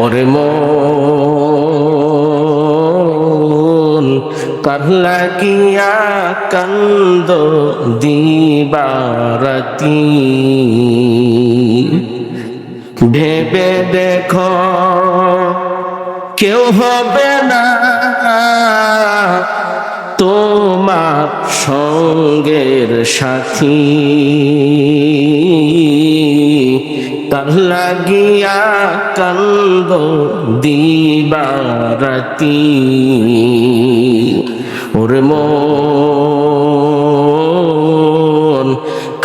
ওরে মন কার লাগিয়া কান্দ দিবারাতি, ভেবে দেখো কেউ হবে না তোমার সঙ্গের সাথী, কার লাগিয়া কান্দ দিবারাতি। ওরে মন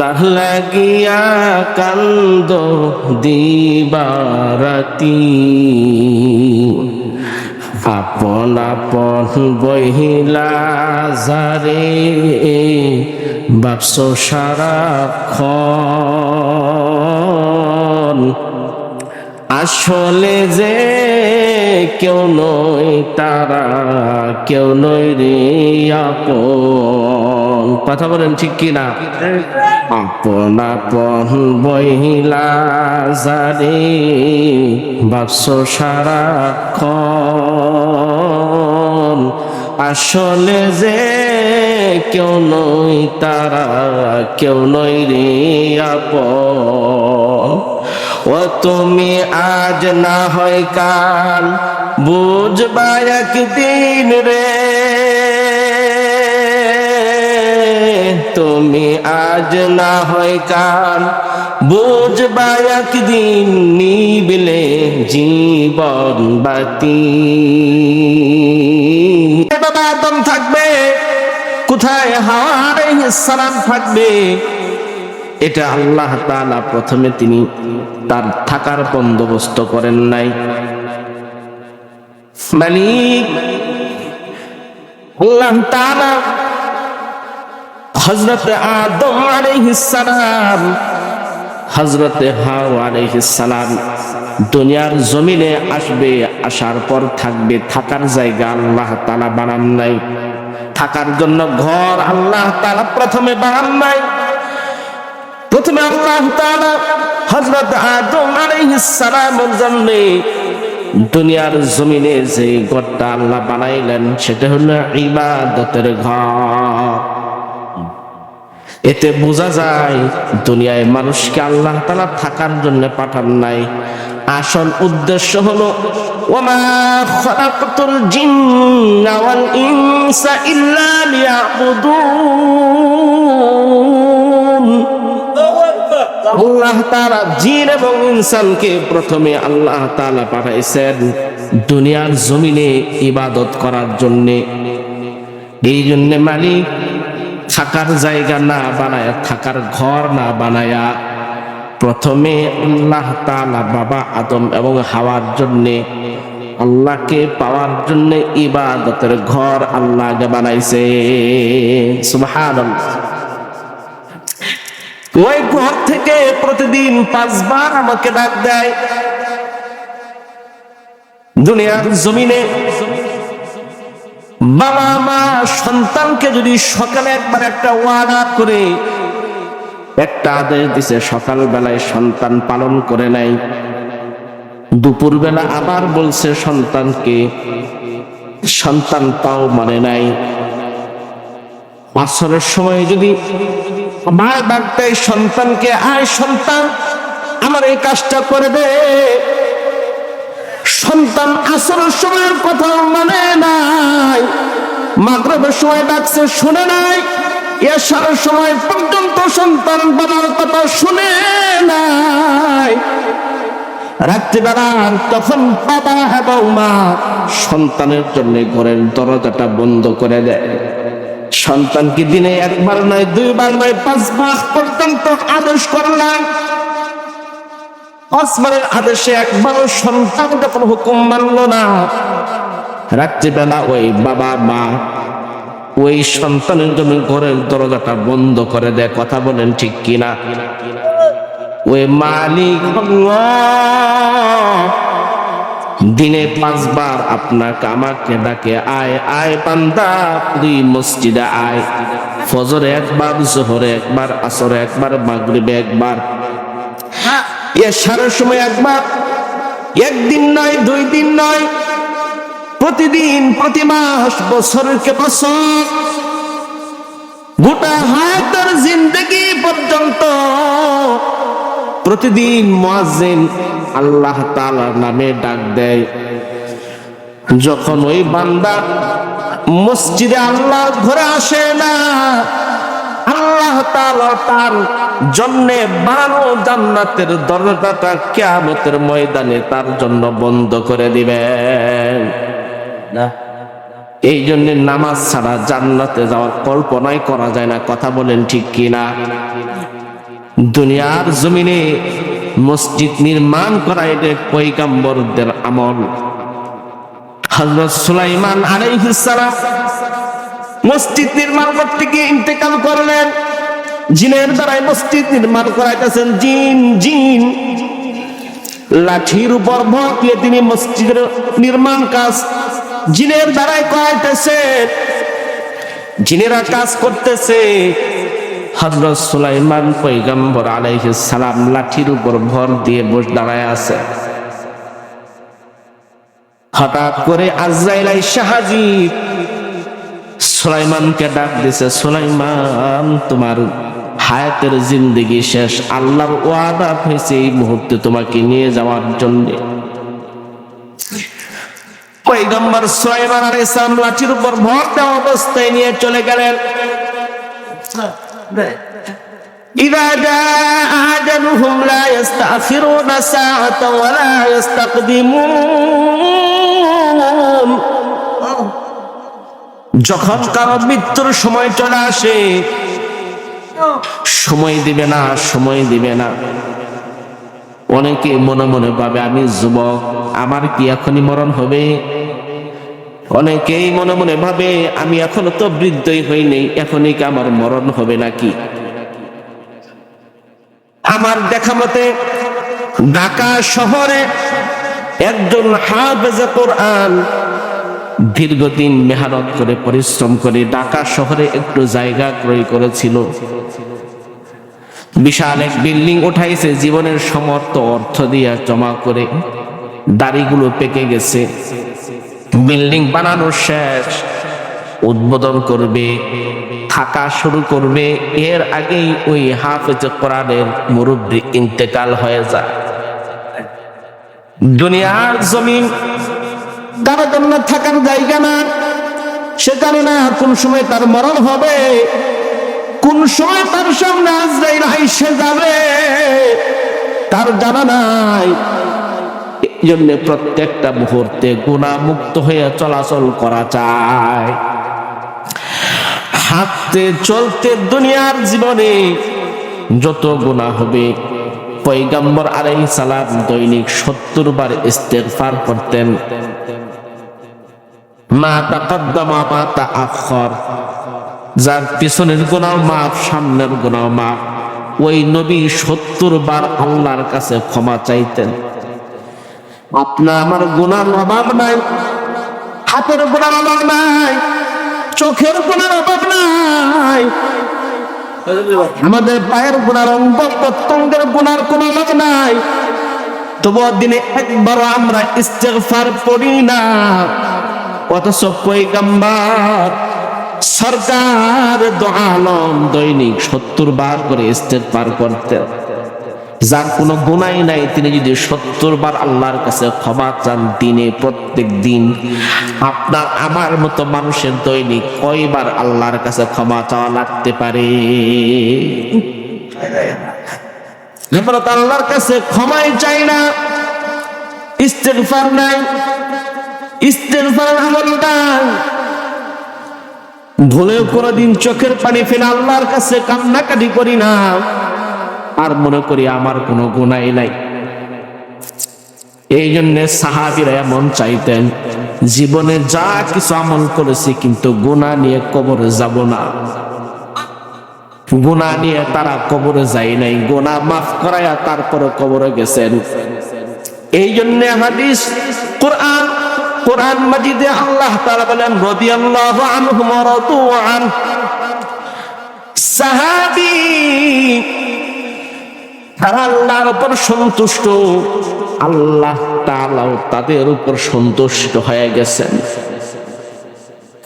কার লাগিয়া কান্দ দিবারাতি, আপন আপন বহিলা যারে বাক্স সারাক্ষণ, আসলে যে কেউ নয় তারা, কেউ নয় রে আপন। কথা বলেন ঠিক কিনা? আপন আপন বহিলা যারে বাক্স সারাক্ষণ, আসলে যে কেউ নয় তারা, কেউ নয় রে আপন। ও তুমি আজ না হয় কাল বুঝবা একদিন রে, তুমি আজ না হয় কাল বুঝবা একদিন, নিবিলে জীবন বাতি। বাবা আদম থাকবে, কোথায় হাওয়া আলাইহিস সালাম থাকবে, এটা আল্লাহ তাআলা প্রথমে তিনি তার থাকার বন্দোবস্ত করেন নাই। মালিক আল্লাহ তাআলা হযরত আদম আলাইহিস সালাম, হযরত হাওয়া আলাইহিস সালাম দুনিয়ার জমিনে আসবে, আসার পর থাকবে, থাকার জায়গা আল্লাহ তাআলা বানান নাই, থাকার জন্য ঘর আল্লাহ তাআলা প্রথমে বানান নাই। প্রথমে আল্লাহ তাআলা হযরত আদম আলাইহিস সালামের জন্য দুনিয়ার জমিনে যে ঘরটা আল্লাহ বানাইলেন সেটা হলো ইবাদতের ঘর। এতে বোঝা যায় দুনিয়ায় মানুষকে আল্লাহ তাআলা থাকার জন্য পাঠান নাই, আসল উদ্দেশ্য হলো ওমা খালাকতুল জিন্না ওয়াল ইনসা ইল্লা লিয়াবুদুন। আল্লাহ তাআলা জিন এবং ইনসানকে প্রথমে আল্লাহ তাআলা পাঠাইছেন দুনিয়ার জমিনে ইবাদত করার জন্য। এই জন্য মালিক থাকার জায়গা না বানায়া, থাকার ঘর না বানায়া, প্রথমে আল্লাহ তাআলা বাবা আদম এবং হাওয়ার জন্য, আল্লাহকে পাওয়ার জন্য ইবাদতের ঘর আল্লাহকে বানাইছে। সুবহানাল্লাহ। ওই ঘর থেকে প্রতিদিন 5 বার আমাকে ডাক দেয়। দুনিয়ার জমিনে বাবা মা সন্তানকে যদি সকালে একবার একটা ওয়াদা করে একটা আদেশ দিছে, সকাল বেলায় সন্তান পালন করে নাই, দুপুর বেলা আবার বলছে সন্তানকে, সন্তান তাও মানে নাই, আসরের সময় যদি মা ডাক দেয় সন্তানকে, আয় সন্তান আমার এই কাজটা করে দে, সন্তান আসরের সময়ের কথা মানে নাই, মাগরিবের সময় ডাকছে শুনে নাই, এশারের সময় পর্যন্ত সন্তান বাবার কথা শুনে নাই। রাত্রিবেলা তখন বাবা এবং মা সন্তানের জন্য ঘরের দরজাটা বন্ধ করে দেয়। সন্তানকে দিনে একবার নয়, 2 বার নয়, 5 বার পর্যন্ত আদেশ করলাম। আসমানের আদেশে একবারও সন্তান যখন হুকুম মানল না, রাত্রিবেলা ওই বাবা মা ওই সন্তানের জন্য ঘরের দরজাটা বন্ধ করে দেয়। কথা বলেন ঠিক কিনা? ওই মালিক দিনে 5 বার আপনাকে আমাকে ডাকে, আয় আয় বান্দা তুই মসজিদে আয়, ফজরে একবার, জোহরে একবার, আসরে একবার, মাগরিবে একবার, এশারের সময় একবার, একদিন নয়, 2 দিন নয়, প্রতিদিন, প্রতি মাস, বছরকে বছর, গোটা হায়াতের জিন্দেগি পর্যন্ত প্রতিদিন মুয়াজ্জিন আল্লাহ তাআলার নামে ডাক দেয়। যখন ওই বান্দা মসজিদে আল্লাহর ঘরে আসে না, আল্লাহ তাআলা তার জন্যে বানানো জান্নাতের দরজাটা কিয়ামতের ময়দানে তার জন্য বন্ধ করে দিবেন না। এই জন্য নামাজ ছাড়া জান্নাতে যাওয়ার কল্পনাই করা যায় না। কথা বলেন ঠিক কিনা? দুনিয়ার জমিনে মসজিদ নির্মাণ করা এটা পয়গম্বরদের আমল। হযরত সুলাইমান আলাইহিস সালাম মসজিদ নির্মাণ করতে গিয়ে ইন্তেকাল করলেন। জিনের দ্বারাই মসজিদ নির্মাণ করাইতেছেন। জিন লাঠির উপর ভর দিয়ে তিনি মসজিদের নির্মাণ কাজ জিনের দ্বারাই করাইতেছে। জিনেরা কাজ করতেছে, হযরত সুলাইমান পয়গম্বর আলাইহিস সালাম লাঠির উপর ভর দিয়ে বসে দাঁড়ায় আছে। হঠাৎ করে আজরাইল আইসা হাজির, সুলাইমানকে ডাক দিছে, সুলাইমান তোমার হায়াতের জিন্দেগি শেষ, আল্লাহর ওয়াদা হয়েছে এই মুহূর্তে তোমাকে নিয়ে যাওয়ার জন্য। পয়গম্বর সুলাইমান আলাইহিস সালাম লাঠির উপর ভর দেওয়া অবস্থায় নিয়ে চলে গেলেন। ইযা জাআ আজালুহুম লা ইস্তাখিরুনা সাআতান ওয়া লা ইস্তাকদিমুন। যখন কারো মৃত্যুর সময় চলে আসে, সময় দিবে না, সময় দিবে না। অনেকে মনে মনে ভাবে আমি যুবক, আমার কি এখনই মরণ হবে? অনেকেই মনে মনে ভাবে আমি এখনো তো বৃদ্ধই হইনি, এখনই কি আমার মরণ হবে নাকি? আমার দেখা মতে ঢাকা শহরে একজন হাফেজে কোরআন দীর্ঘদিন মেহনত করে পরিশ্রম করে ঢাকা শহরে একটু জায়গা ক্রয় করেছিল। বিশাল এক বিল্ডিং উঠাইছে জীবনের সমস্ত অর্থ দিয়ে জমা করে। দাড়িগুলো পেকে গেছে, বিল্ডিং বানানো শেষ, উদ্বোধন করবে, থাকা শুরু করবে, এর আগেই ওই হাফেজ কোরআনের মুরব্বি ইন্তেকাল হয়ে যায়। দুনিয়ার জমিন কারো জন্য থাকার জায়গা না, সে জানে না কোন সময় তার মরণ হবে, কোন সময় তার সামনে আজরাইল এসে যাবে, তার জানা নাই। এই জন্য প্রত্যেকটা মুহূর্তে গুনাহ মুক্ত হয়ে চলাচল করা চায়। হাঁটতে চলতে দুনিয়ার জীবনে যত গুনাহ হবে, পয়গম্বর আলাইহিস সালাম দৈনিক 70 বার ইস্তেগফার করতেন। মা তাকদ্দামা মা তাআখার, যার পিছনের গুনাহ মাফ, সামনের গুনাহ মাফ। ওই নবী 70 বার আল্লাহর কাছে ক্ষমা চাইতেন। আপনার আমার গুনার অভাব নাই, হাতের গুনার অভাব নাই, চোখের গুনার অভাব নাই, আমাদের পায়ের গুনার, অঙ্গ প্রত্যঙ্গের গুনার কোনো অভাব নাই। তবু দিনে একবারও আমরা ইস্তেগফার পড়ি না। অথচ পয়গম্বর সরকার দো আলম দৈনিক 70 বার করে ইস্তেগফার করতেন। যার কোনো গুনাহ নাই, তিনি যদি 70 বার আল্লাহর কাছে ক্ষমা চান দিনে, প্রত্যেক দিন, আপনার আমার মতো মানুষের দৈনিক কয়বার আল্লাহর কাছে ক্ষমা চাওয়া লাগতে পারে? আমরা তো আল্লাহর কাছে ক্ষমাই চাই না, ইস্তেগফার নাই, ইস্তেগফার আমল নাই। ভুলেও কোনোদিন চোখের পানি ফেলে আল্লাহর কাছে কান্নাকাটি করি না, আর মনে করি আমার কোনো গুনাহ নাই। এই জন্য সাহাবীরা এমন চাইতেন, জীবনে যা কিছু আমল করেছি কিন্তু গুনাহ নিয়ে কবরে যাব না। গুনাহ নিয়ে তারা কবরে যায় নাই, গুনাহ মাফ করায়া তারপরে কবরে গেছেন। এই জন্য হাদিস, কোরআন মাজিদে আল্লাহ তাআলা বলেন, রাদিয়াল্লাহু আনহুম ওয়া রাদু আন। সাহাবী তারা আল্লাহর উপর সন্তুষ্ট, আল্লাহ তাআলাও তাদের উপর সন্তুষ্ট হয়ে গেছেন।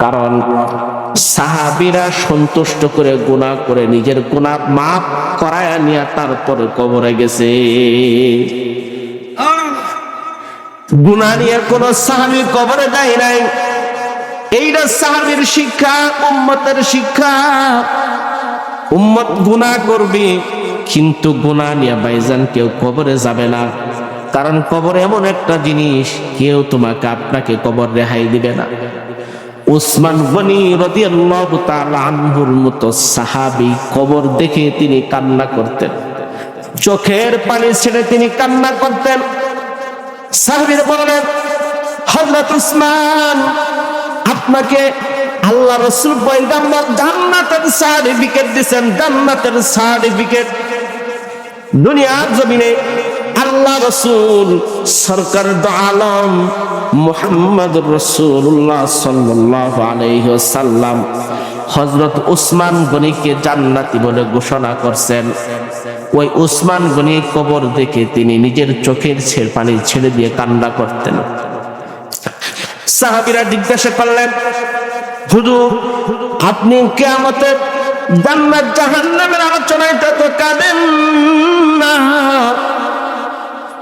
কারণ সাহাবীরা সন্তুষ্ট করে গুনাহ করে নিজের গুনাহ মাফ করায় নিয়ে তারপরে কবরে গেছে। গুনাহ নিয়ে কোন সাহাবী কবরে যায় নাই। এইটা সাহাবীর শিক্ষা, উম্মতের শিক্ষা। উম্মত গুনাহ করবে কিন্তু গুনাহ নিয়ে ভাইজান কেউ কবরে যাবে না। কারণ কবর এমন একটা জিনিস, কেউ তোমাকে আপনাকে কবর রেহাই দিবে না। উসমান গনি রাদিয়াল্লাহু তাআলা আনহুর মতো সাহাবী কবর দেখে তিনি কান্না করতেন, চোখের পানি ছেড়ে তিনি কান্না করতেন। সাহাবীরা বললেন, হযরত উসমান, আপনাকে আল্লাহ রাসূল পয়গম্বর জান্নাতের সার্টিফিকেট দিবেন, জান্নাতের সার্টিফিকেট। দুনিয়ার জমিনে আল্লাহ রাসূল সরকার দু আলম মুহাম্মদুর রাসূলুল্লাহ সাল্লাল্লাহু আলাইহি ওয়াসাল্লাম হযরত উসমান গনিকে জান্নাতি বলে ঘোষণা করছেন। ওই উসমান গনি কবর দেখে তিনি নিজের চোখের পানি ছেড়ে দিয়ে কান্না করতেন। সাহাবীরা জিজ্ঞাসা করলেন, হুজুর, আপনি কিয়ামতের জান্নাত জাহান্নামের আলোচনায় তত কাঁদেন না,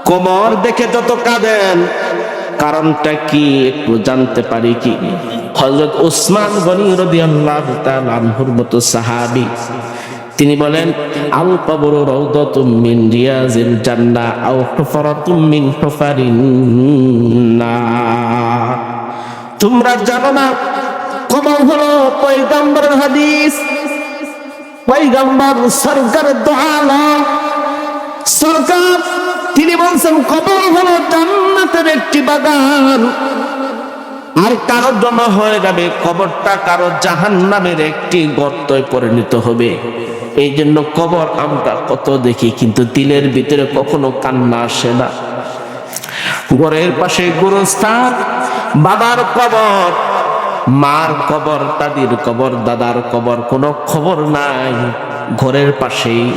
কবর দেখে তত কাঁদেন, কারণটা কি একটু জানতে পারি কি? হযরত উসমান গনি রাদিয়াল্লাহু তাআলা আনহুর মতো সাহাবী তিনি বলেন, আল কবরু রাউদাতুম মিন রিয়াজিল জান্নাহ আও হুফরাতুম মিন হুফারিন নার। তোমরা জানো না কবর হলো পয়গম্বরের হাদিস, পয়গম্বর সরকার দু আলম সরকার তিনি বলছেন কবর হলো জান্নাতের একটি বাগান। আর কারোর জন্য হয়ে যাবে কবরটা কারো জাহান্নামের একটি গর্তে পরিণত হবে। এই জন্য কবর আমরা কত দেখি কিন্তু দিলের ভিতরে কখনো কান্না আসে না। ঘরের পাশে গোরস্থান, বাবার কবর, মার কবর, দাদির কবর, দাদার কবর, কোনো খবর নাই ঘরের পাশেই।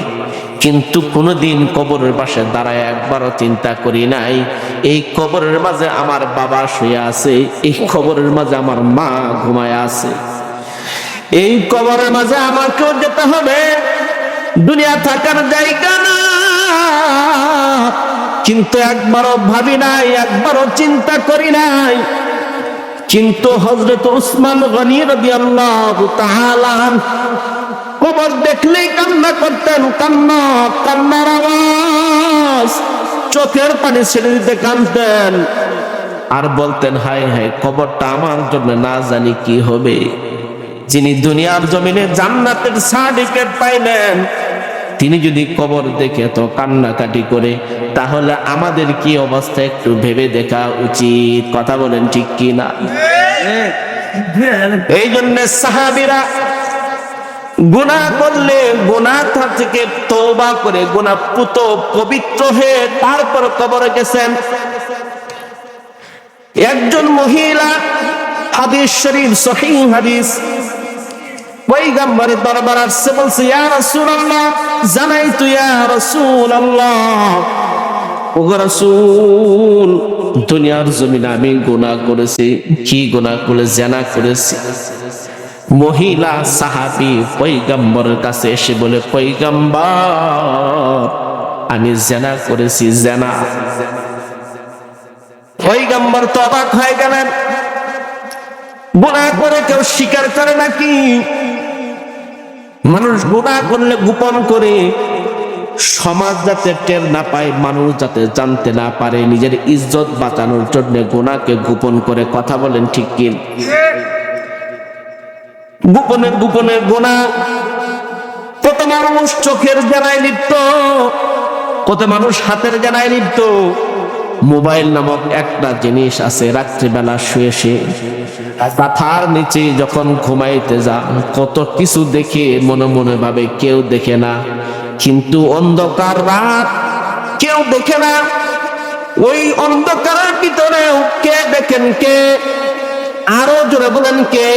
কিন্তু কোনদিন কবরের পাশে দাঁড়ায় একবারও চিন্তা করি নাই এই কবরের মাঝে আমার বাবা শুয়ে আছে, এই কবরের মাঝে আমার মা ঘুমায় আছে, এই কবরের মাঝে আমাকেও যেতে হবে। দুনিয়া থাকার জায়গা না, কিন্তু একবারও ভাবি নাই, একবারও চিন্তা করি নাই। কিন্তু হযরত উসমান গনি রাদিয়াল্লাহু তাআলা কবর দেখলেই কান্না করতেন, কান্না, কান্নার আওয়াজ, চোখের পানি ছেড়ে দিতে কাঁদতেন আর বলতেন, হায় হায় কবরটা আমার জন্য না জানি কি হবে। যিনি দুনিয়ার জমিনে জান্নাতের সার্টিফিকেট পাইলেন তিনি যদি কবর দেখে তো কান্নাকাটি করে, তাহলে আমাদের কি অবস্থা একটু ভেবে দেখা উচিত। কথা বলেন ঠিক কি না? এই জন্য সাহাবীরা গুনাহ করলে গুনাহ থেকে তওবা করে গুনাহ পুত পবিত্র হয়ে তারপর কবরে গেছেন। একজন মহিলা, হাদিস শরীফ সহিহ হাদিস, পয়গম্বরের দরবারে আসছে, বলছে, ইয়া রাসূলুল্লাহ, জানাইতু ইয়া রাসূলুল্লাহ, ও রাসূল, দুনিয়ার জমিনে আমি গুনাহ করেছি। কি গুনাহ করে? জিনা করেছি। মহিলা সাহাবী পয়গম্বরের কাছে এসে বলে, পয়গম্বর, আমি জিনা করেছি, জিনা। পয়গম্বর তো অবাক হয়ে গেলেন, গুনাহ করে কেউ স্বীকার করে নাকি? মানুষ গুনাহ করলে গোপন করে, সমাজ যাতে টের না পায়, মানুষ যাতে জানতে না পারে, নিজের ইজ্জত বাঁচানোর জন্য গুনাহকে গোপন করে। কথা বলেন ঠিক কি? গোপনে গোপনে গুনাহ। কত মানুষ চোখের জানায় লিপ্ত, কত মানুষ হাতের জানায় লিপ্ত। মোবাইল নামক একটা জিনিস আছে, রাত্রিবেলা শুয়ে শুয়ে মাথার নিচে যখন ঘুমাইতে যান কত কিছু দেখে, মনে মনে ভাবে কেউ দেখে না, কিন্তু অন্ধকার রাত কেউ দেখে না। ওই অন্ধকারের ভিতরেও কে দেখেন? কে? আরো জোরে বলেন কে?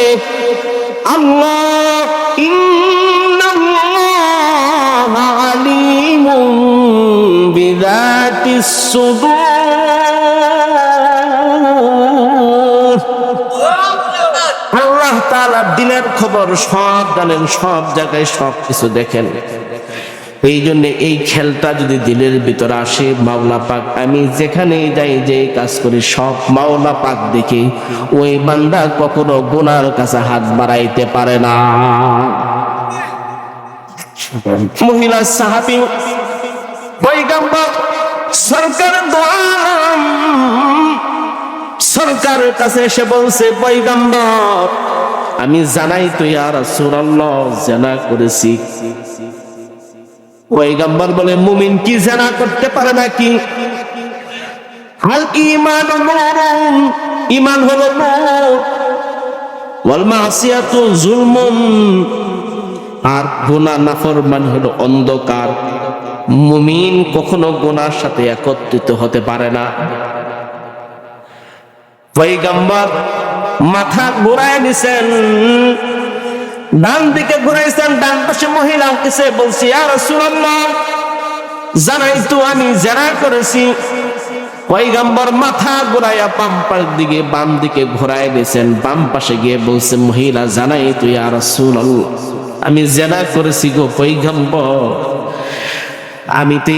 আল্লাহ। ইন্নাল্লাহা আলিমুম বিযাতিস সুদূর। তাআলা দিনের খবর সব জানেন, সব জায়গায় সব কিছু দেখেন। এই জন্য এই খেলটা যদি দিলের ভিতরে আসে, মাওলা পাক আমি যেখানেই যাই, যে কাজ করি, সব মাওলা পাক দেখে ওই বান্দা কখনো গুনার কাছে হাত বাড়াইতে পারে না। মহিলা সাহাবী পয়গম্বর সরকার দোয়াম সরকারের কাছে এসে বলছে, পয়গম্বর আমি জানাই তো ইয়া রাসূলুল্লাহ জিনা করেছি। পয়গম্বর বলে, মুমিন কি জিনা করতে পারে নাকি? আল ঈমানু নূরুন, ঈমান হলো নূর, ওয়াল মাসিয়াতু যুলমুন, আর গুনাহ নাফরমানি হলো অন্ধকার। মুমিন কখনো গুনার সাথে একত্রিত হতে পারে না। পয়গম্বর মাথা ঘুরায় নিছেন, ডান দিকে ঘুরাইছেন, ডান পাশে মহিলা কিসে বলছি, ইয়া রাসূলুল্লাহ জানাই তো আমি জিনা করেছি। পয়গম্বর মাথা ঘুরাইয়া বাম দিকে ঘুরায় দিয়েছেন, বাম পাশে গিয়ে বলছে, মহিলা জানাই তো ইয়া রাসূলুল্লাহ আমি জিনা করেছি গো পয়গম্বর। আমি তো